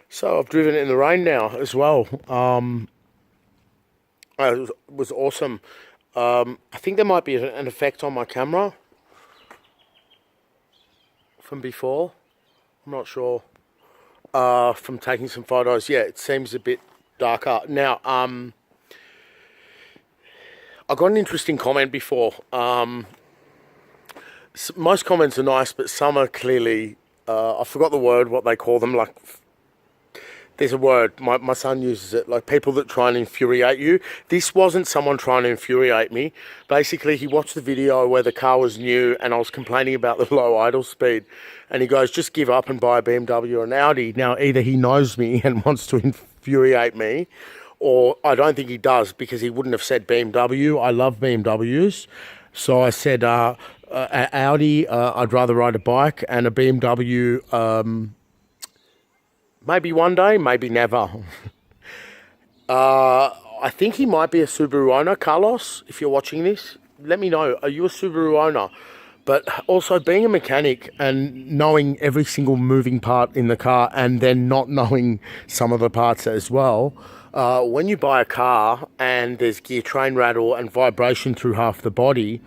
So I've driven it in the rain now as well. It was awesome. I think there might be an effect on my camera from before. I'm not sure. From taking some photos, yeah, it seems a bit darker. Now, I got an interesting comment before. Most comments are nice, but some are clearly, I forgot the word, what they call them, like, there's a word, my son uses it, like people that try and infuriate you. This wasn't someone trying to infuriate me. Basically, he watched the video where the car was new and I was complaining about the low idle speed. And he goes, just give up and buy a BMW or an Audi. Now, either he knows me and wants to infuriate me, or I don't think he does, because he wouldn't have said BMW. I love BMWs. So I said, Audi, I'd rather ride a bike, and a BMW, maybe one day, maybe never. I think he might be a Subaru owner. Carlos, if you're watching this, let me know. Are you a Subaru owner? But also being a mechanic and knowing every single moving part in the car and then not knowing some of the parts as well. When you buy a car and there's gear train rattle and vibration through half the body,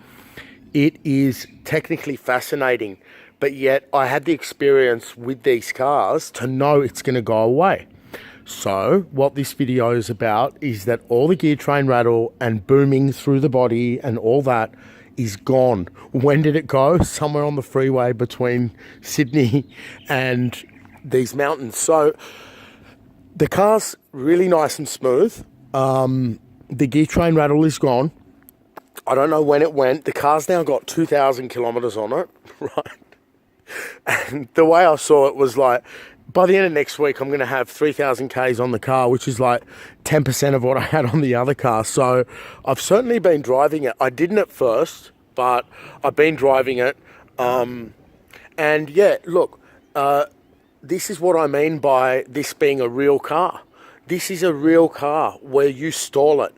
it is technically fascinating. But yet I had the experience with these cars to know it's going to go away. So what this video is about is that all the gear train rattle and booming through the body and all that is gone. When did it go? Somewhere on the freeway between Sydney and these mountains. So the car's really nice and smooth. The gear train rattle is gone. I don't know when it went. The car's now got 2,000 kilometers on it, right? And the way I saw it was like, by the end of next week, I'm going to have 3,000 Ks on the car, which is like 10% of what I had on the other car. So I've certainly been driving it. I didn't at first, but I've been driving it. And yeah, look, this is what I mean by this being a real car. This is a real car where you stall it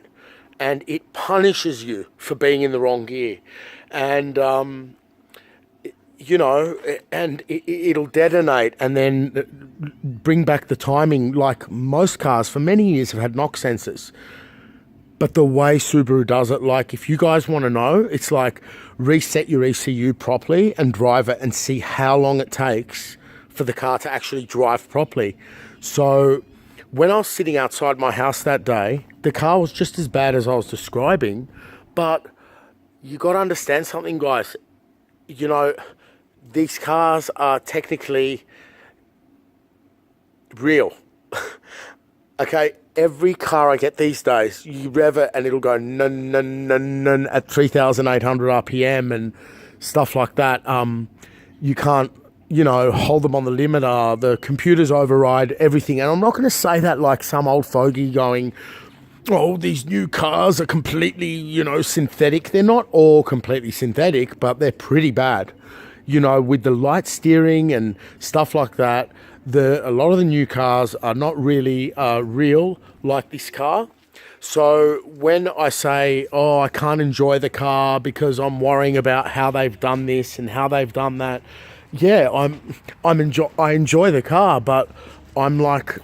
and it punishes you for being in the wrong gear. And, you know, and it'll detonate and then bring back the timing, like most cars for many years have had knock sensors. But the way Subaru does it, like if you guys want to know, it's like reset your ECU properly and drive it and see how long it takes for the car to actually drive properly. So when I was sitting outside my house that day, the car was just as bad as I was describing. But you got to understand something, guys. You know, these cars are technically real. Okay, every car I get these days, you rev it and it'll go nun, nun, nun, nun at 3,800 RPM and stuff like that. You can't, you know, hold them on the limiter. The computers override everything. And I'm not going to say that like some old fogey going, oh, these new cars are completely, you know, synthetic. They're not all completely synthetic, but they're pretty bad. You know, with the light steering and stuff like that, a lot of the new cars are not really real like this car. So when I say, oh, I can't enjoy the car because I'm worrying about how they've done this and how they've done that, yeah, I enjoy the car, but I'm like,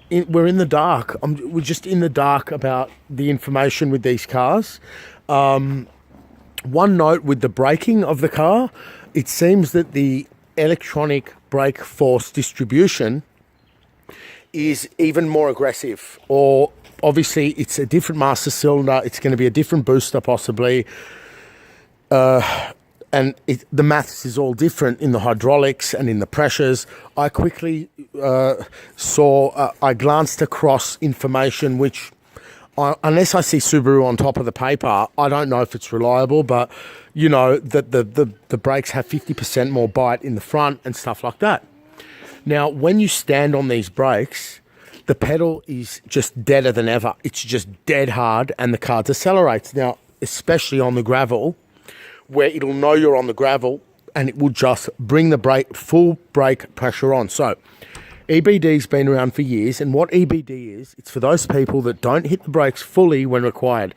we're in the dark. We're just in the dark about the information with these cars. One note with the braking of the car, it seems that the electronic brake force distribution is even more aggressive. Or obviously it's a different master cylinder. It's going to be a different booster possibly. And the maths is all different in the hydraulics and in the pressures. I quickly I glanced across information which, unless I see Subaru on top of the paper, I don't know if it's reliable, but you know that the brakes have 50% more bite in the front and stuff like that. Now, when you stand on these brakes, the pedal is just deader than ever. It's just dead hard and the car decelerates. Now, especially on the gravel, where it'll know you're on the gravel and it will just bring the full brake pressure on. So EBD's been around for years, and what EBD is, it's for those people that don't hit the brakes fully when required.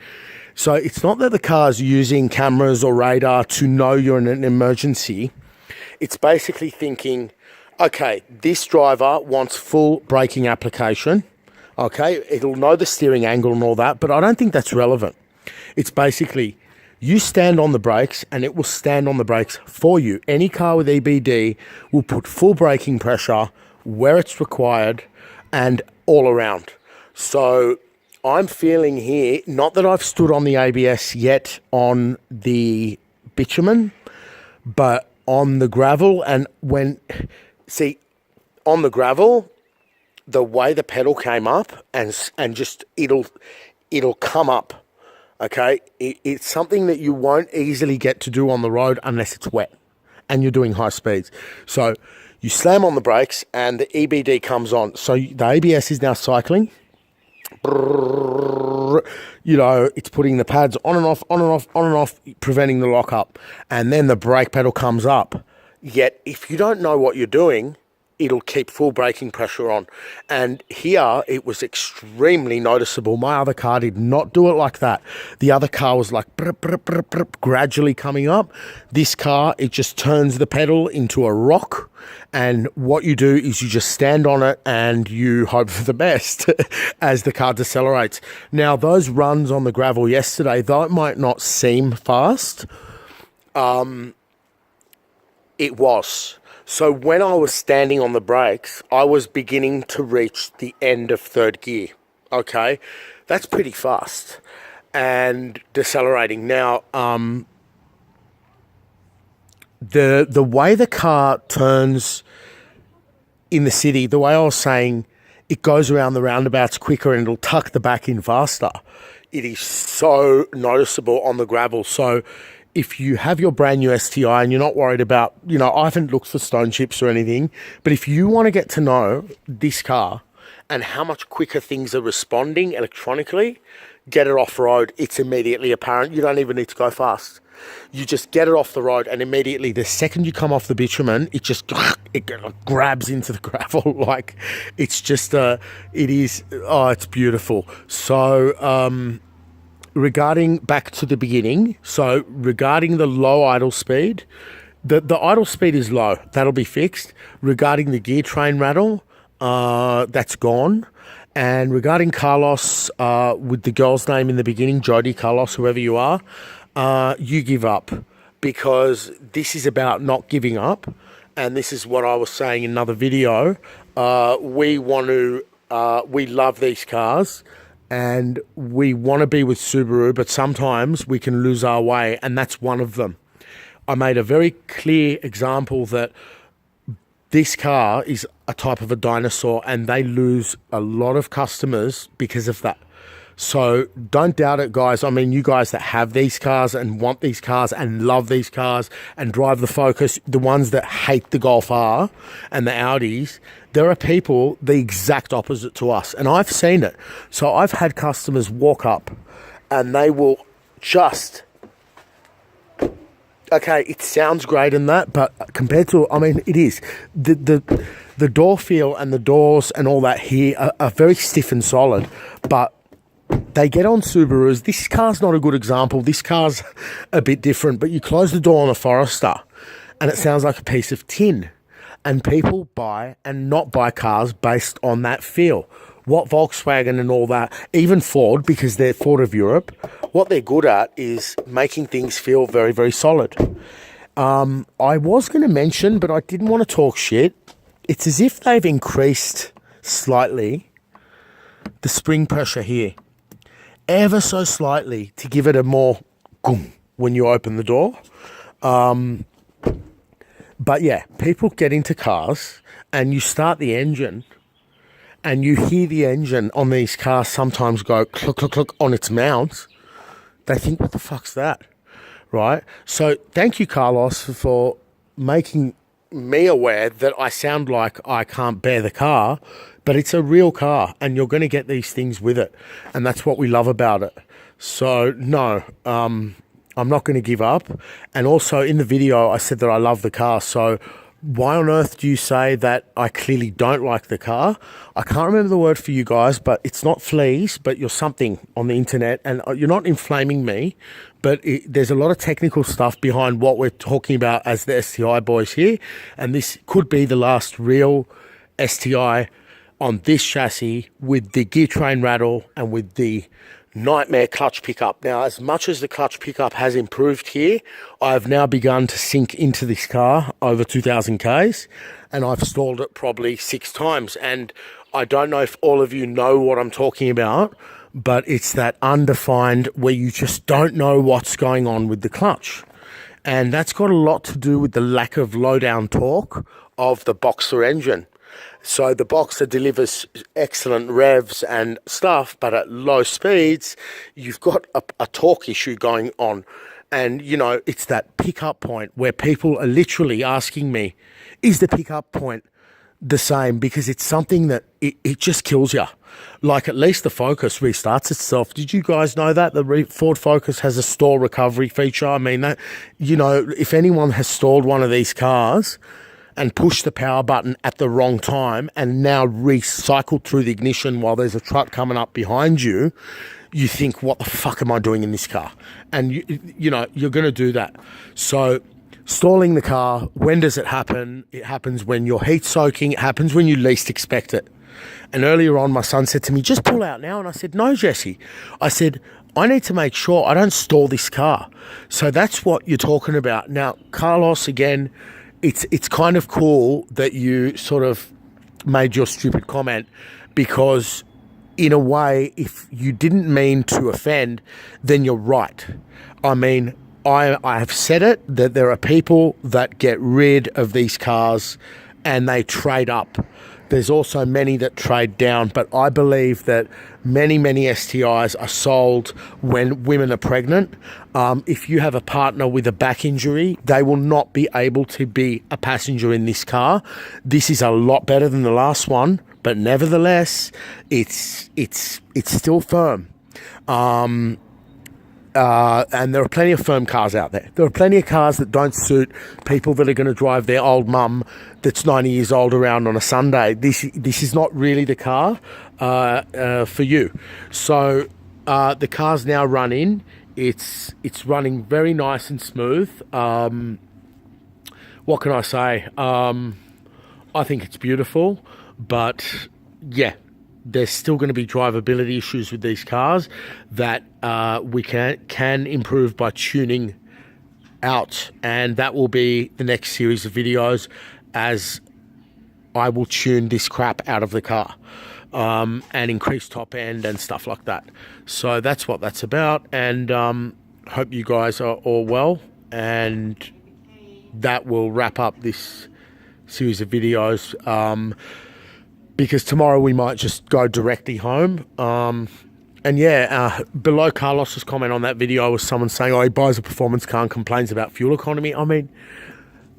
So it's not that the car's using cameras or radar to know you're in an emergency. It's basically thinking, Okay, this driver wants full braking application. Okay, it'll know the steering angle and all that, but I don't think that's relevant. It's basically you stand on the brakes and it will stand on the brakes for you. Any car with EBD will put full braking pressure where it's required and all around. So I'm feeling here, not that I've stood on the ABS yet on the bitumen, but on the gravel. And on the gravel, the way the pedal came up and just it'll come up. Okay, it's something that you won't easily get to do on the road unless it's wet and you're doing high speeds. So you slam on the brakes and the EBD comes on. So the ABS is now cycling. You know, it's putting the pads on and off, on and off, on and off, preventing the lock up. And then the brake pedal comes up. Yet if you don't know what you're doing, it'll keep full braking pressure on. And here it was extremely noticeable. My other car did not do it like that. The other car was like gradually coming up. This car, it just turns the pedal into a rock. And what you do is you just stand on it and you hope for the best as the car decelerates. Now, those runs on the gravel yesterday, though it might not seem fast, it was. So when I was standing on the brakes, I was beginning to reach the end of third gear. Okay, that's pretty fast and decelerating. Now, the way the car turns in the city, the way I was saying, it goes around the roundabouts quicker and it'll tuck the back in faster. It is so noticeable on the gravel. So if you have your brand new STI and you're not worried about, you know, I haven't looked for stone chips or anything, but if you want to get to know this car and how much quicker things are responding electronically, get it off road. It's immediately apparent. You don't even need to go fast. You just get it off the road and immediately the second you come off the bitumen, it just grabs into the gravel. Like it's just, it's beautiful. So, regarding back to the beginning, so regarding the low idle speed, the idle speed is low. That'll be fixed. Regarding the gear train rattle, that's gone. And regarding Carlos, with the girl's name in the beginning, Jody, Carlos, whoever you are, you give up because this is about not giving up. And this is what I was saying in another video. We love these cars. And we want to be with Subaru, but sometimes we can lose our way, and that's one of them. I made a very clear example that this car is a type of a dinosaur, and they lose a lot of customers because of that. So don't doubt it, guys. I mean, you guys that have these cars and want these cars and love these cars and drive the Focus, the ones that hate the Golf R and the Audis, there are people the exact opposite to us. And I've seen it. So I've had customers walk up and they will just... Okay, it sounds great in that, but compared to, I mean, it is. The door feel and the doors and all that here are very stiff and solid, but they get on Subarus. This car's not a good example. This car's a bit different, but you close the door on a Forester and it sounds like a piece of tin. And people buy and not buy cars based on that feel. What Volkswagen and all that, even Ford, because they're Ford of Europe, what they're good at is making things feel very, very solid. I was going to mention, but I didn't want to talk shit. It's as if they've increased slightly the spring pressure here. Ever so slightly to give it a more goom when you open the door. But yeah, people get into cars and you start the engine and you hear the engine on these cars sometimes go cluck, cluck, cluck on its mount. They think, what the fuck's that? Right? So thank you, Carlos, for making me aware that I sound like I can't bear the car, but it's a real car and you're going to get these things with it. And that's what we love about it. So no, I'm not going to give up. And also in the video, I said that I love the car. So why on earth do you say that I clearly don't like the car? I can't remember the word for you guys, but it's not fleas, but you're something on the internet and you're not inflaming me, but there's a lot of technical stuff behind what we're talking about as the STI boys here, and this could be the last real STI on this chassis with the gear train rattle and with the nightmare clutch pickup. Now, as much as the clutch pickup has improved here, I've now begun to sink into this car over 2,000 Ks, and I've stalled it probably 6 times. And I don't know if all of you know what I'm talking about, but it's that undefined where you just don't know what's going on with the clutch. And that's got a lot to do with the lack of low-down torque of the Boxer engine. So the Boxer delivers excellent revs and stuff, but at low speeds, you've got a torque issue going on. And, you know, it's that pickup point where people are literally asking me, is the pickup point the same? Because it's something that it just kills you. Like, at least the Focus restarts itself. Did you guys know that? The Ford Focus has a stall recovery feature. I mean, that, you know, if anyone has stalled one of these cars and pushed the power button at the wrong time and now recycled through the ignition while there's a truck coming up behind you, you think, what the fuck am I doing in this car? And, you know, you're going to do that. So stalling the car, when does it happen? It happens when you're heat soaking. It happens when you least expect it. And earlier on, my son said to me, just pull out now. And I said, no, Jesse. I said, I need to make sure I don't stall this car. So that's what you're talking about. Now, Carlos, again, it's kind of cool that you sort of made your stupid comment, because in a way, if you didn't mean to offend, then you're right. I mean, I have said it, that there are people that get rid of these cars and they trade up. There's also many that trade down, but I believe that many STIs are sold when women are pregnant. If you have a partner with a back injury, they will not be able to be a passenger in this car. This is a lot better than the last one, but nevertheless, it's still firm. And there are plenty of firm cars out there. There are plenty of cars that don't suit people that are going to drive their old mum that's 90 years old around on a Sunday. This is not really the car for you. So the car's now running. It's running very nice and smooth. What can I say? I think it's beautiful, but yeah, there's still going to be drivability issues with these cars that we can improve by tuning out, and that will be the next series of videos as I will tune this crap out of the car and increase top end and stuff like that. So that's what that's about, and hope you guys are all well, and that will wrap up this series of videos. Because tomorrow we might just go directly home. And yeah, below Carlos's comment on that video was someone saying, oh, he buys a performance car and complains about fuel economy. I mean,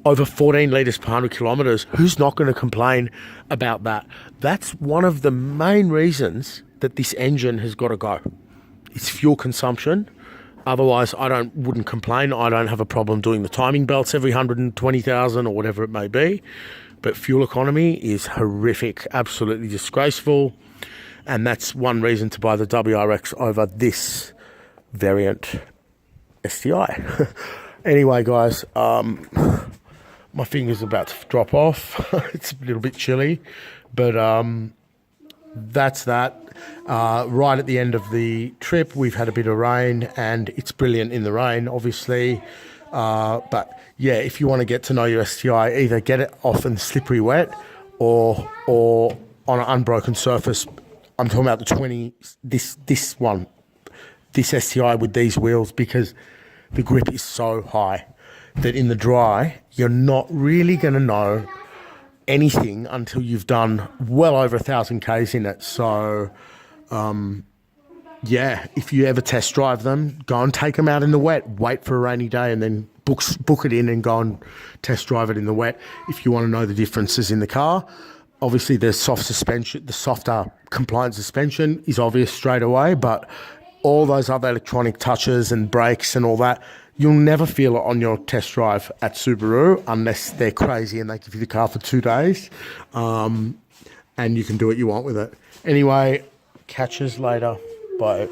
over 14 litres per 100 kilometres, who's not going to complain about that? That's one of the main reasons that this engine has got to go. It's fuel consumption. Otherwise, wouldn't complain. I don't have a problem doing the timing belts every 120,000 or whatever it may be. But fuel economy is horrific, absolutely disgraceful. And that's one reason to buy the WRX over this variant STI. Anyway, guys, my finger's about to drop off. It's a little bit chilly, but that's that. Right at the end of the trip, we've had a bit of rain, and it's brilliant in the rain, obviously. But yeah, if you want to get to know your STI, either get it off in slippery wet or on an unbroken surface. I'm talking about the this STI with these wheels, because the grip is so high that in the dry, you're not really going to know anything until you've done well over 1,000 Ks in it. So, yeah, if you ever test drive them, go and take them out in the wet. Wait for a rainy day and then book it in and go and test drive it in the wet if you want to know the differences in the car. Obviously, the softer compliant suspension is obvious straight away, but all those other electronic touches and brakes and all that, you'll never feel it on your test drive at Subaru unless they're crazy and they give you the car for 2 days, and you can do what you want with it. Anyway, catch us later. Bye.